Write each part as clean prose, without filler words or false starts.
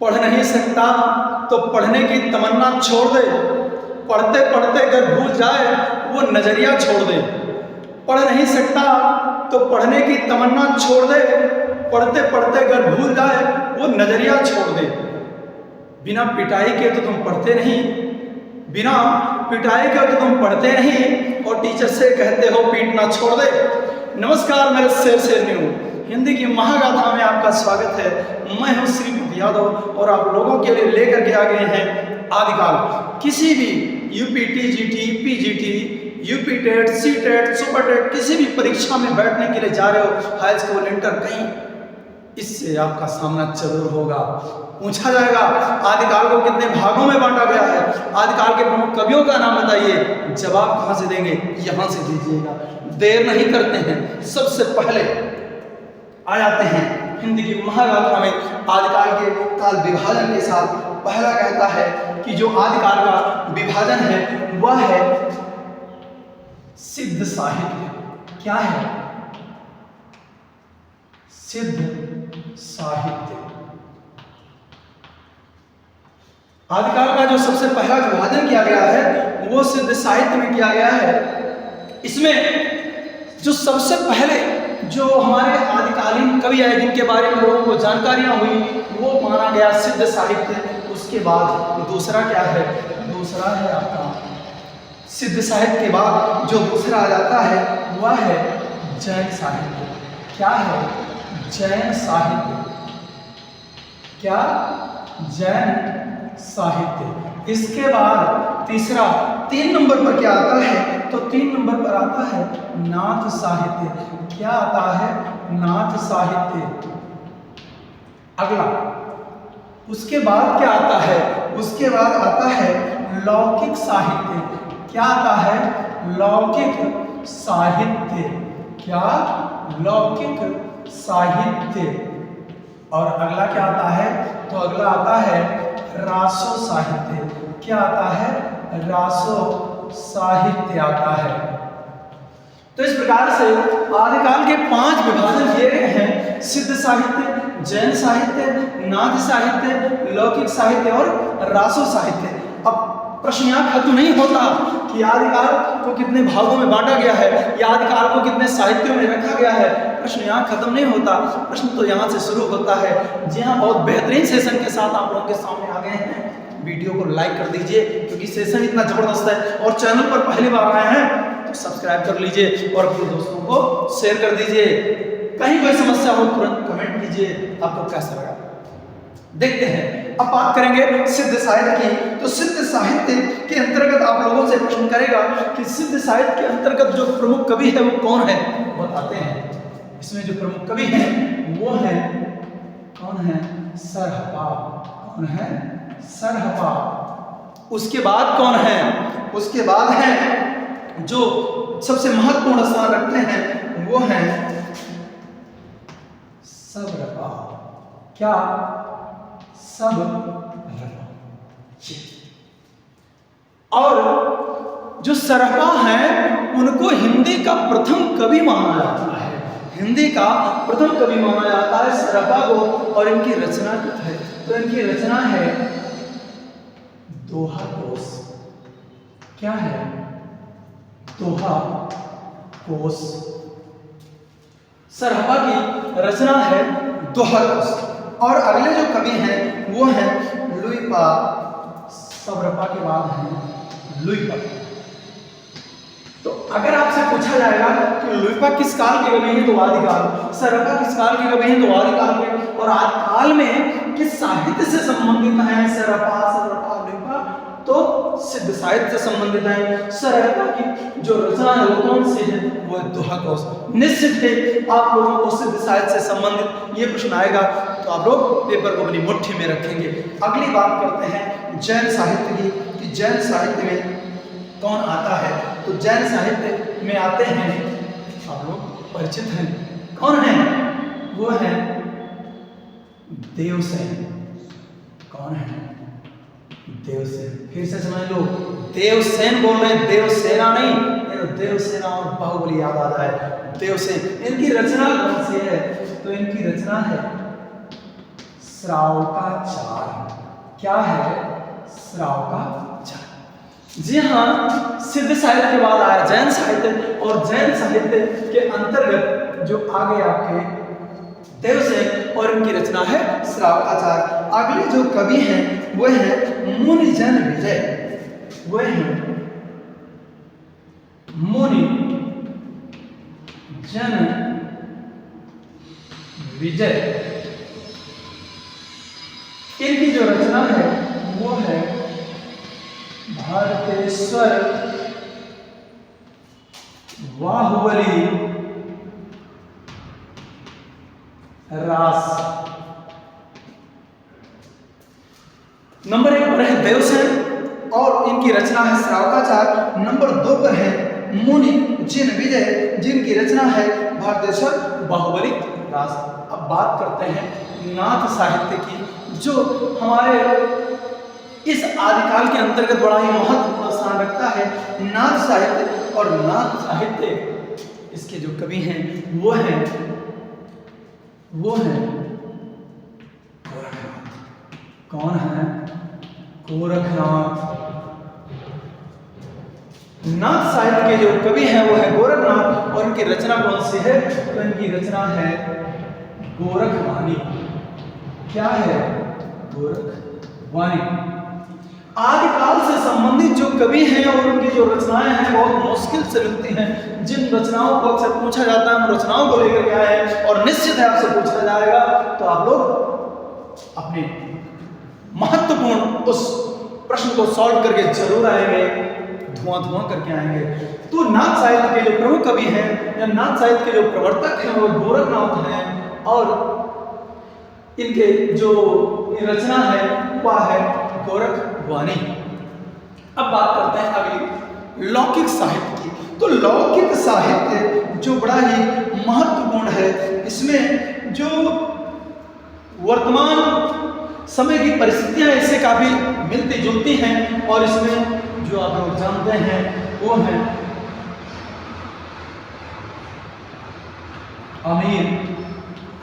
पढ़ नहीं सकता तो पढ़ने की तमन्ना छोड़ दे, पढ़ते पढ़ते अगर भूल जाए वो नजरिया छोड़ दे। पढ़ नहीं सकता तो पढ़ने की तमन्ना छोड़ दे, पढ़ते पढ़ते अगर भूल जाए वो नजरिया छोड़ दे। बिना पिटाई के तो तुम पढ़ते नहीं, बिना पिटाई के तो तुम पढ़ते नहीं, और टीचर से कहते हो पीटना छोड़ दे। नमस्कार, मेरे शेर न्यू हिंदी की महागाथा में आपका स्वागत है। मैं हूं श्रीपति यादव और आप लोगों के लिए लेकर के आ गए हैं आदिकाल। किसी भी UP TGT, PGT, UP TET, C TET, super TET, किसी भी परीक्षा में बैठने के लिए जा रहे हो, हाई स्कूल, इंटर, कहीं, इससे आपका सामना जरूर होगा। पूछा जाएगा आदिकाल को कितने भागों में बांटा गया है, आदिकाल के प्रमुख कवियों का नाम बताइए। जवाब कहां से देंगे? यहां से दीजिएगा, देर नहीं करते हैं। सबसे पहले आ जाते हैं हिंदी की महागाथा में आदिकाल के काल विभाजन के साथ। पहला कहता है कि जो आदिकाल का विभाजन है वह है सिद्ध साहित्य। क्या है? सिद्ध साहित्य। आदिकाल का जो सबसे पहला विभाजन किया गया है वो सिद्ध साहित्य में किया गया है। इसमें जो सबसे पहले जो हमारे आदिकालीन कवि आए जिनके बारे में लोगों को जानकारियां हुई वो माना गया सिद्ध साहित्य। उसके बाद दूसरा क्या है? दूसरा है आपका सिद्ध साहित्य के बाद जो दूसरा आ जाता है वह है जैन साहित्य। क्या है? जैन साहित्य। क्या? जैन साहित्य। इसके बाद तीसरा, 3 नंबर पर क्या आता है? तो 3 नंबर पर आता है नाथ साहित्य। क्या आता है? नाथ साहित्य। अगला, उसके बाद क्या आता है? उसके बाद आता है लौकिक साहित्य। क्या आता है? लौकिक साहित्य। क्या? लौकिक साहित्य। और अगला क्या आता है? तो अगला आता है रासो साहित्य। क्या आता है? रासो साहित्य आता है। तो इस प्रकार से आदिकाल के 5 विभाजन किए गए हैं: सिद्ध साहित्य, जैन साहित्य, नाथ साहित्य, लौकिक साहित्य और रासो साहित्य। अब प्रश्न यहाँ खत्म नहीं होता कि आदिकाल को कितने भागों में बांटा गया है या आदिकाल को कितने साहित्यों में रखा गया है। प्रश्न यहाँ खत्म नहीं होता, प्रश्न तो यहाँ से शुरू होता है। जी हाँ, बहुत बेहतरीन सेशन के साथ आप लोगों के सामने आ गए हैं। वीडियो को लाइक कर दीजिए क्योंकि सेशन इतना जबरदस्त है, और चैनल पर पहली बार आए हैं तो सब्सक्राइब कर लीजिए और अपने दोस्तों को शेयर कर दीजिए। कहीं कोई समस्या हो तुरंत कमेंट कीजिए, आपको कैसा लगा। देखते हैं, अब बात करेंगे सिद्ध साहित्य की। तो सिद्ध साहित्य के अंतर्गत आप लोगों से प्रश्न करेगा कि सिद्ध साहित्य के अंतर्गत जो प्रमुख कवि है वो कौन है, बताते हैं। इसमें जो प्रमुख कवि हैं वो है, कौन है? सरहपा। कौन है? सरहपा। उसके बाद कौन है? उसके बाद है जो सबसे महत्वपूर्ण स्थान रखते हैं वो है सबरपा। क्या? सबरपा। और जो सरहपा हैं उनको हिंदी का प्रथम कवि माना जाता है। हिंदी का प्रथम कवि माना जाता है सरहपा को। और इनकी रचना क्या है? तो इनकी रचना है दोहा कोश। क्या है? दोहा कोश। सरहपा की रचना है दोहा कोश। और अगले जो कवि हैं वो हैं लुइपा। सबरपा के बाद है लुइपा। तो अगर आपसे पूछा जाएगा कि लुइपा किस काल के कवि हैं तो आदिकाल, सरहपा किस काल के कवि हैं तो आदिकाल के, और आदिकाल में किस साहित्य से संबंधित हैं सरहपा, लुइपा, तो सिद्ध साहित्य से संबंधित है। सरहपा की जो रचना है वो कौन सी है? वो है दोहा कोश। निश्चित है आप लोगों को सिद्ध साहित्य से संबंधित ये प्रश्न आएगा तो आप लोग पेपर को अपनी मुट्ठी में रखेंगे। अगली बात करते हैं जैन साहित्य की कि जैन साहित्य में कौन आता है। तो जैन साहित्य में आते हैं, आप लोग परिचित हैं, कौन है? वो है देवसेन। कौन है? देवसेन। फिर से समझ लो, देवसेन बोल रहे हैं, देवसेना नहीं। देवसेना और बाहुबली याद आ रहा है। देवसेन। इनकी रचना कौन सी है? तो इनकी रचना है श्रावकाचार। क्या है? श्रावकाचार। जी हाँ, सिद्ध साहित्य के बाद आया जैन साहित्य, और जैन साहित्य के अंतर्गत जो आगे आपके देवसेन, और इनकी रचना है श्रावकाचार। अगले जो कवि हैं वो है मुनिजन विजय। वह है मुनिजन विजय। इनकी जो रचना है वो है भारतेश्वर बाहुबली रास। नंबर 1 पर है देवसेन और इनकी रचना है श्रावकाचार। नंबर 2 पर है मुनि जिन विजय, जिनकी रचना है भारतेश्वर बाहुबली रास। अब बात करते हैं नाथ साहित्य की, जो हमारे इस आदिकाल के अंतर्गत बड़ा ही महत्वपूर्ण स्थान रखता है। नाथ साहित्य, और नाथ साहित्य इसके जो कवि हैं वो हैं गोरखनाथ। कौन है? गोरखनाथ। नाथ साहित्य के जो कवि हैं वो है गोरखनाथ, और इनकी रचना कौन सी है? तो इनकी रचना है गोरखवाणी। क्या है? गोरखवाणी। आदिकाल से संबंधित जो कवि हैं और उनकी जो रचनाएं हैं बहुत मुश्किल से मिलती हैं। जिन रचनाओं को अक्सर पूछा जाता है, उन रचनाओं को लेकर के आए हैं, और निश्चित है आपसे पूछा जाएगा, तो आप लोग अपने महत्वपूर्ण उस प्रश्न को सॉल्व करके जरूर आएंगे, धुआं करके आएंगे। तो नाथ साहित्य के जो प्रमुख कवि हैं या नाथ साहित्य के जो प्रवर्तक हैं वो गोरखनाथ हैं, और इनके जो रचना है वह है गोरखवाणी। अब बात करते हैं अगली लौकिक साहित्य की। तो लौकिक साहित्य जो बड़ा ही महत्वपूर्ण है, इसमें जो वर्तमान समय की परिस्थितियां इससे काफी मिलती जुलती हैं, और इसमें जो आप लोग जानते हैं वो है आमिर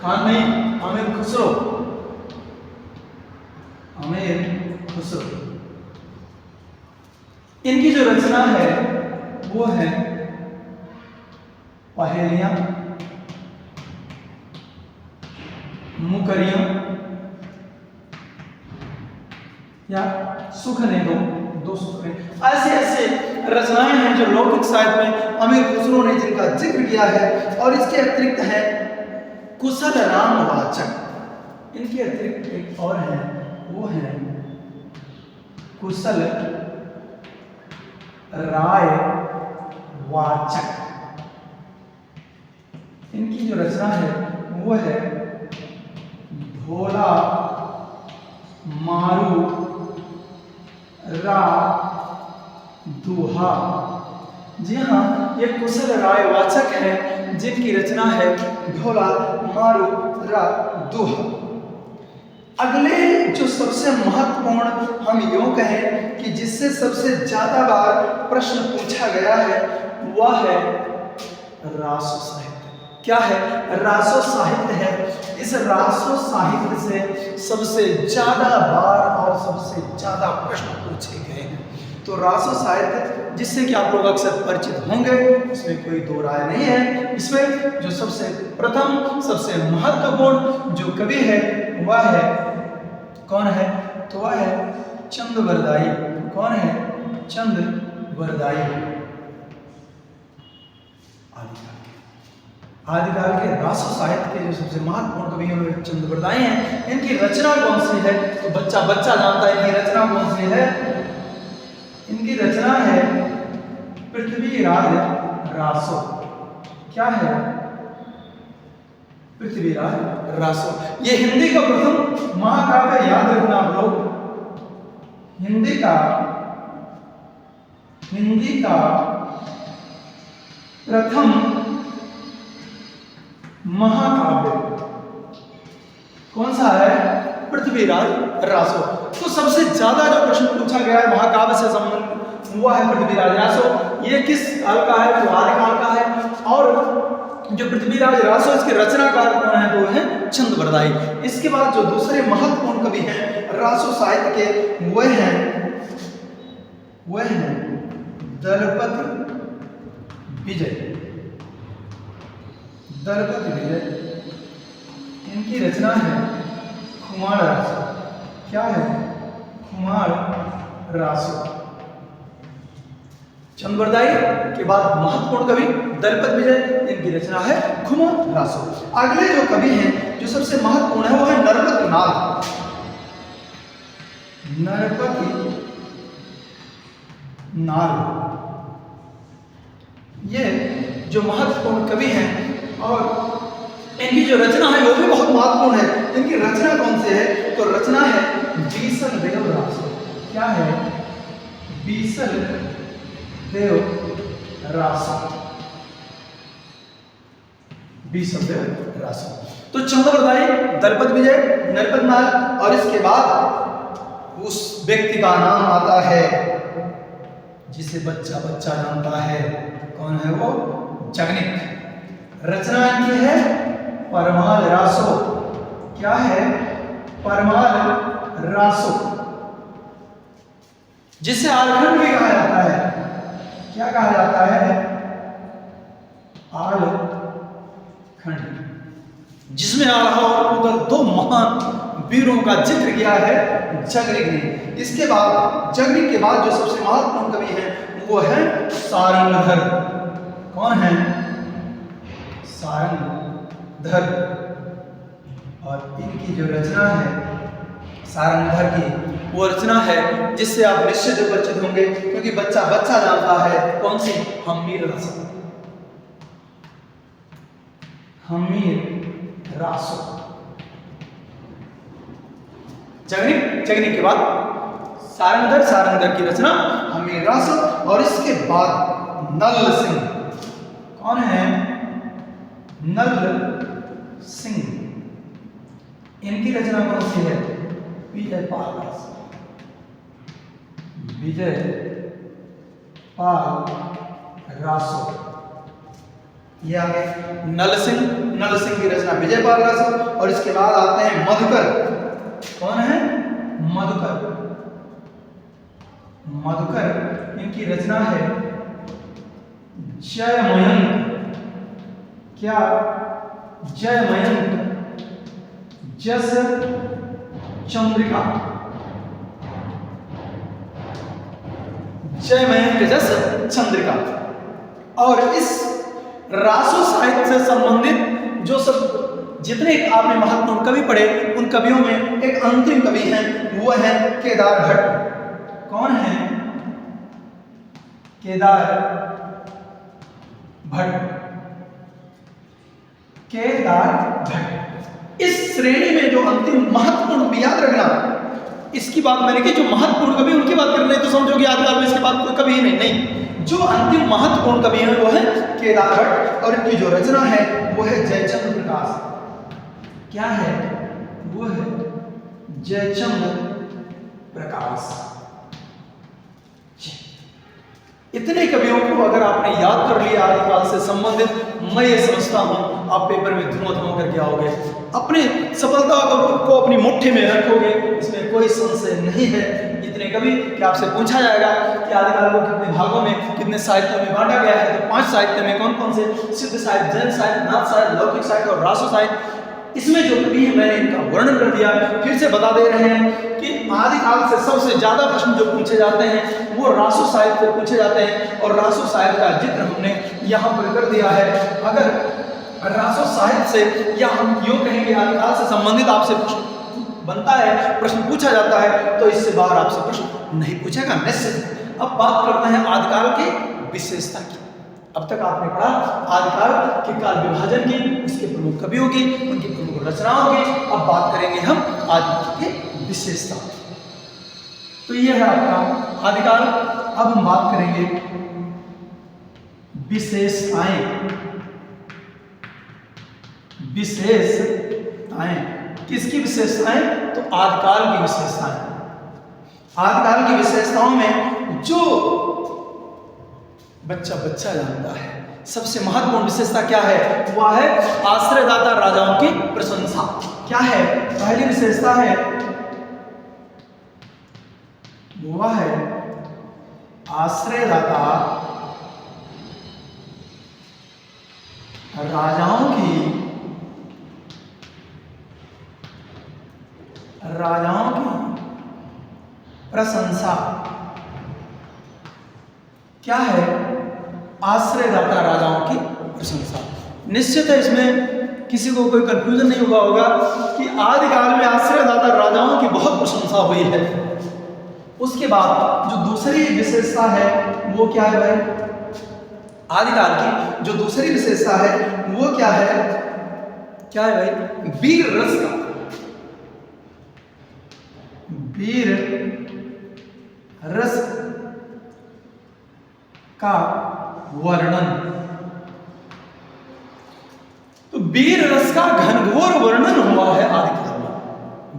खान, नहीं, आमिर खुसरो। इनकी जो रचना है वो है पहेलियां, मुकरियां या सुखने दो सुखने। ऐसे रचनाएं हैं जो लौकिक साहित्य में अमीर खुसरो ने जिनका जिक्र किया है। और इसके अतिरिक्त है कुशल राम वाचक। इनके अतिरिक्त एक और है, वो है कुशल राय वाचक। इनकी जो रचना है वो है भोला मारू रा दुहा। जी हाँ, ये कुशल राय वाचक है जिनकी रचना है भोला मारू रा दुहा। अगले जो सबसे महत्वपूर्ण हम यूं कहें कि जिससे सबसे ज्यादा बार प्रश्न पूछा गया है वह है रासो साहित्य। क्या है? रासो साहित्य है। इस रासो साहित्य से सबसे ज्यादा बार और सबसे ज्यादा प्रश्न पूछे गए हैं। तो रासो साहित्य जिससे कि आप लोग अक्सर परिचित होंगे, इसमें कोई दो राय नहीं है। इसमें जो सबसे प्रथम सबसे महत्वपूर्ण जो कवि है वह है, कौन है? तो वह है चंद्रवरदाई। कौन है? चंद्रवरदाई। आदिकाल के रासो साहित्य के जो सबसे महत्वपूर्ण कवि हैं चंद्रवरदाई हैं। इनकी रचना कौन सी है? तो बच्चा जानता है इनकी रचना कौन सी है। इनकी रचना है पृथ्वीराज रासो। क्या है? पृथ्वीराज रासो। ये हिंदी का प्रथम महाकाव्य, याद रखना आप लोग, हिंदी का प्रथम महाकाव्य कौन सा है? पृथ्वीराज रासो। तो सबसे ज्यादा जो प्रश्न पूछा गया है महाकाव्य से संबंधित हुआ है पृथ्वीराज रासो। ये किस काल का है? तो आदिकाल का है। और जो पृथ्वीराज रासो इसके रचनाकार कौन है? तो है चंद्रवरदायी। इसके बाद जो दूसरे महत्वपूर्ण कवि हैं रासो साहित्य के, वह हैं दलपति विजय। दलपति विजय, इनकी रचना है खुमार रासो। क्या है? खुमार रासो। चंद्रवरदायी के बाद महत्वपूर्ण कवि दलपति विजय, इनकी रचना है खुमार रासो। अगले जो कवि हैं जो सबसे महत्वपूर्ण है वो है नरपति नाग। नरपति नाग, ये जो महत्वपूर्ण कवि हैं और इनकी जो रचना है वो भी बहुत महत्वपूर्ण है। इनकी रचना कौन से है? तो रचना है बीसल देव रासो। क्या है? बीसल देव रासो। बीसल देव रासो। तो चंद्रवरदायी, दलपति विजय, नरपति नाग, और इसके बाद उस व्यक्ति का नाम आता है जिसे बच्चा बच्चा जानता है। कौन है वो? जगनिक। रचना इनकी है परमाल रासो। क्या है? परमाल रासो, जिसे आलखंड भी कहा जाता है। क्या कहा जाता है? आलखंड, जिसमें आल्हा और मुगल दो महान वीरों का जिक्र किया है जगनिक ने। इसके बाद जगनिक के बाद जो सबसे महत्वपूर्ण कवि है वो है सारंगधर। कौन है? सारंगधर। और इनकी जो रचना है सारंगधर की, वो रचना है जिससे आप निश्चित परिचित होंगे क्योंकि बच्चा बच्चा जानता है। कौन सी? हमीर रासो। हमीर रासो। जगनिक के बाद सारंगधर, सारंगधर की रचना हमीर रासो। और इसके बाद नल सिंह। कौन है? नल सिंह। इनकी रचना कौन सी है? विजय पाल रासो। विजय पाल रासो। ये आगे नल सिंह की रचना विजय पाल रासो। और इसके बाद आते हैं मधुकर। कौन है? मधुकर, इनकी रचना है जयमयंक। क्या? जयमयंक जस चंद्रिका। जयमयंक जस चंद्रिका। और इस रासो साहित्य से संबंधित जो सब जितने आपने महत्वपूर्ण कवि पढ़े, उन कवियों में एक अंतिम कवि हैं, वो है केदार भट्ट। कौन है? केदार भट्ट। केदार भट्ट। इस श्रेणी में जो अंतिम महत्वपूर्ण, याद रखना इसकी बात मैंने की, जो महत्वपूर्ण कवि उनकी बात करनी तो समझो कि आजकल में इसके बाद कोई कवि ही नहीं। जो अंतिम महत्वपूर्ण कवि है वो है केदार भट्ट। और इनकी जो रचना है वो है जयचंद्र प्रकाश। क्या है? वो है जयचंद्र प्रकाश। इतने कवियों को अगर आपने याद कर लिया आदिकाल से संबंधित, मैं ये समझता हूं आप पेपर में धुआं करके आओगे, अपनी सफलता को अपनी मुट्ठी में रखोगे, इसमें कोई संशय नहीं है। इतने कवि कि आपसे पूछा जाएगा कि आदिकाल को कितने भागों में, कितने साहित्यों में बांटा गया है, तो 5 साहित्य में कौन कौन से? सिद्ध साहित्य, जैन साहित्य, नाथ साहित्य, लौकिक साहित्य और रासो साहित्य। इसमें जो कवि है मैंने इनका वर्णन कर दिया। फिर से बता दे रहे हैं कि आदिकाल से सबसे ज्यादा प्रश्न जो पूछे जाते हैं वो रासो साहित्य से पूछे जाते हैं, और रासो साहित्य का जिक्र हमने यहाँ पर कर दिया है। अगर रासो साहित्य से, या हम यूँ कहेंगे आदिकाल से संबंधित आपसे प्रश्न बनता है, प्रश्न पूछा जाता है, तो इससे बाहर आपसे प्रश्न नहीं पूछेगा निश्चित। अब बात करते हैं आदिकाल की विशेषता की। अब तक आपने पढ़ा आदिकाल के काल विभाजन की, उसके प्रमुख कवियों की, उनकी प्रमुख रचनाओं की। अब बात करेंगे हम आदिकाल की विशेषता। तो ये है आपका आदिकाल। अब हम बात करेंगे विशेषताएं। विशेषताएं किसकी विशेषताएं? तो आदिकाल की विशेषताएं। आदिकाल की विशेषताओं में जो बच्चा जानता है, सबसे महत्वपूर्ण विशेषता क्या है? वह है आश्रयदाता राजाओं की प्रशंसा। क्या है? पहली विशेषता है वह है आश्रयदाता राजाओं की प्रशंसा। क्या है? आश्रयदाता राजाओं की प्रशंसा। निश्चित है इसमें किसी को कोई कंफ्यूजन नहीं हुआ होगा कि आदिकाल में आश्रयदाता राजाओं की बहुत प्रशंसा हुई है। उसके बाद जो दूसरी विशेषता है वो क्या है भाई? आदिकाल की जो दूसरी विशेषता है वो क्या है? क्या है भाई? वीर रस का, वीर रस का वर्णन। तो वीर रस का घनघोर वर्णन हुआ है आदिकाल में।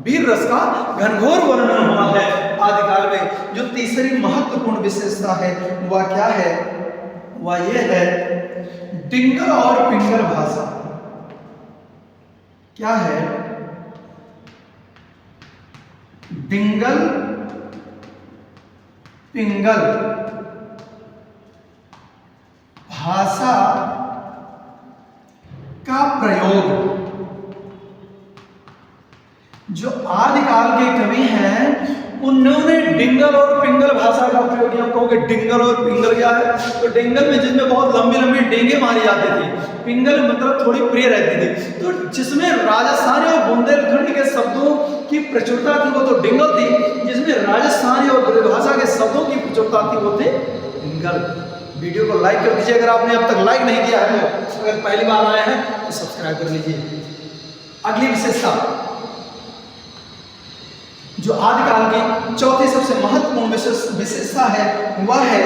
वीर रस का घनघोर वर्णन हुआ है आदिकाल में। जो तीसरी महत्वपूर्ण विशेषता है वह क्या है? वह यह है डिंगल और पिंगल भाषा। क्या है? डिंगल पिंगल भाषा का प्रयोग। जो आदिकाल के कवि हैं उन्होंने डिंगल और पिंगल भाषा का प्रयोग किया। कहोगे डिंगल और पिंगल क्या है? तो डिंगल में जिसमें बहुत लंबी लंबी डेंगे मारी जाती थी, पिंगल मतलब थोड़ी प्रिय रहती थी। तो जिसमें राजस्थानी और बुंदेलखंड के शब्दों की प्रचुरता थी वो तो डिंगल थी, जिसमें राजस्थानी और ब्रजभाषा के शब्दों की प्रचुरता थी वो थे डिंगल। वीडियो को लाइक कर दीजिए अगर आपने अब तक लाइक नहीं किया है तो। अगर पहली बार आए हैं तो सब्सक्राइब कर लीजिए। अगली विशेषता जो आदिकाल की चौथी सबसे महत्वपूर्ण विशेषता है वह है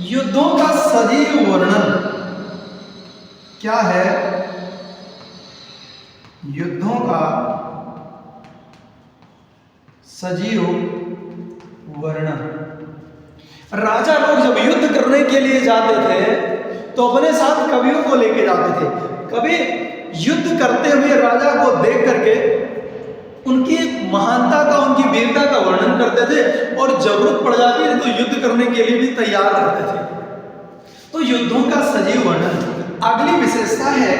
युद्धों का सजीव वर्णन। क्या है? युद्धों का सजीव वर्णन। राजा लोग जब युद्ध करने के लिए जाते थे तो अपने साथ कवियों को लेके जाते थे। कवि युद्ध करते हुए राजा को देख करके उनकी महानता का, उनकी वीरता का वर्णन करते थे और जरूरत पड़ जाती थी तो युद्ध करने के लिए भी तैयार रहते थे। तो युद्धों का सजीव वर्णन। अगली विशेषता है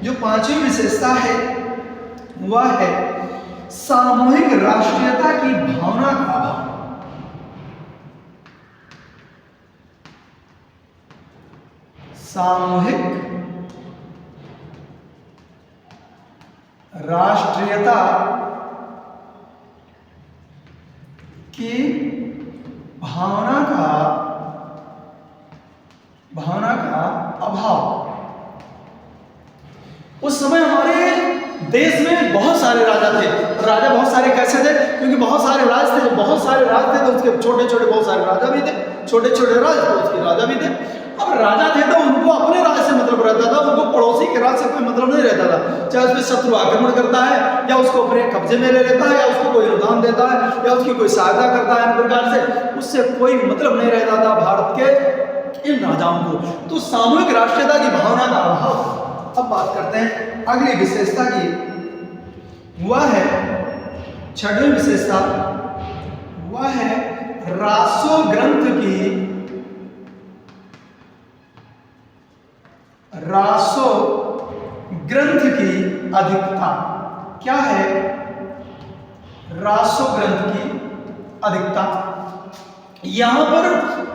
जो पांचवी विशेषता है वह है सामूहिक राष्ट्रीयता की भावना का अभाव। सामूहिक राष्ट्रीयता की भावना का अभाव। उस समय हमारे देश में बहुत सारे राजा थे। राजा बहुत सारे कैसे थे? क्योंकि बहुत सारे राज थे। जब बहुत सारे राज थे तो उसके छोटे छोटे बहुत सारे राजा भी थे, छोटे छोटे राज तो उसके राजा भी थे। अब राजा थे तो उनको अपने राज से मतलब रहता था, उनको पड़ोसी के राज से कोई मतलब नहीं रहता था। चाहे उसमें शत्रु आक्रमण करता है या उसको अपने कब्जे में ले लेता है या उसको कोई अनुदान देता है या उसकी कोई सहायता करता है, इन प्रकार से उससे कोई मतलब नहीं रहता था भारत के इन राजाओं को। तो सामूहिक राष्ट्रीयता की भावना का अभाव। अब बात करते हैं अगली विशेषता की। वह है छठवीं विशेषता, वह है रासो ग्रंथ की अधिकता। क्या है? रासो ग्रंथ की अधिकता। यहां पर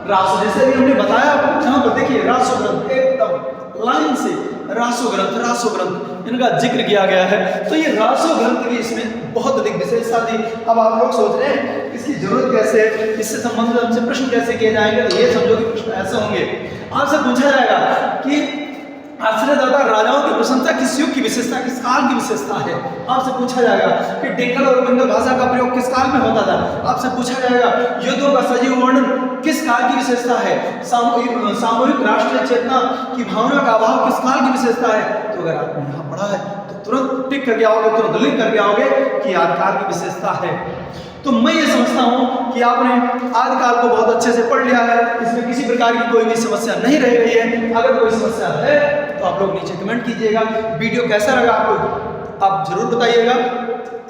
रासो, जैसे भी हमने बताया आपको, यहां पर देखिए रासो ग्रंथ एकदम लाइन से रासो ग्रंथ इनका जिक्र किया गया है। तो ये रासो ग्रंथ की इसमें बहुत अधिक विशेषता थी। अब आप लोग सोच रहे हैं इसकी जरूरत कैसे है, इससे संबंधित हमसे प्रश्न कैसे किए जाएंगे? तो ये समझो कि प्रश्न ऐसे होंगे, आपसे पूछा जाएगा कि आश्रयदाता राजाओं की प्रशंसा किस युग की विशेषता, किस काल की विशेषता है? आपसे पूछा जाएगा कि डिंगल और पिंगल भाषा का प्रयोग किस काल में होता था? आपसे पूछा जाएगा युद्धों का सजीव वर्णन किस काल की विशेषता है? सामूहिक राष्ट्रीय चेतना की भावना का अभाव किस काल की विशेषता है? तो अगर आपने यहाँ पढ़ा है तो तुरंत टिक करके आओगे, तुरंत लिख करके आओगे कि आदिकाल की विशेषता है। तो मैं ये समझता हूँ कि आपने आदिकाल को बहुत अच्छे से पढ़ लिया है, इसमें किसी प्रकार की कोई भी समस्या नहीं रह गई है। अगर कोई समस्या है तो आप लोग नीचे कमेंट कीजिएगा। वीडियो कैसा लगा आपको आप जरूर बताइएगा।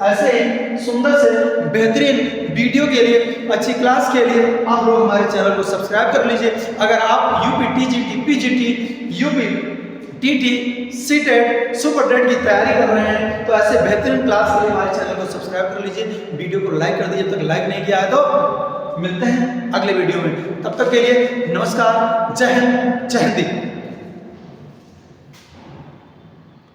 ऐसे ही सुंदर से बेहतरीन वीडियो के लिए, अच्छी क्लास के लिए आप लोग हमारे चैनल को सब्सक्राइब कर लीजिए। अगर आप UP TGT, PGT, UP TT, CTET, super TET की तैयारी कर रहे हैं तो ऐसे बेहतरीन क्लास के लिए हमारे चैनल को सब्सक्राइब कर लीजिए। वीडियो को लाइक कर दीजिए, जब तक लाइक नहीं किया है तो मिलते हैं अगले वीडियो में। तब तक के लिए नमस्कार, जय हिंद, जय हिंदी।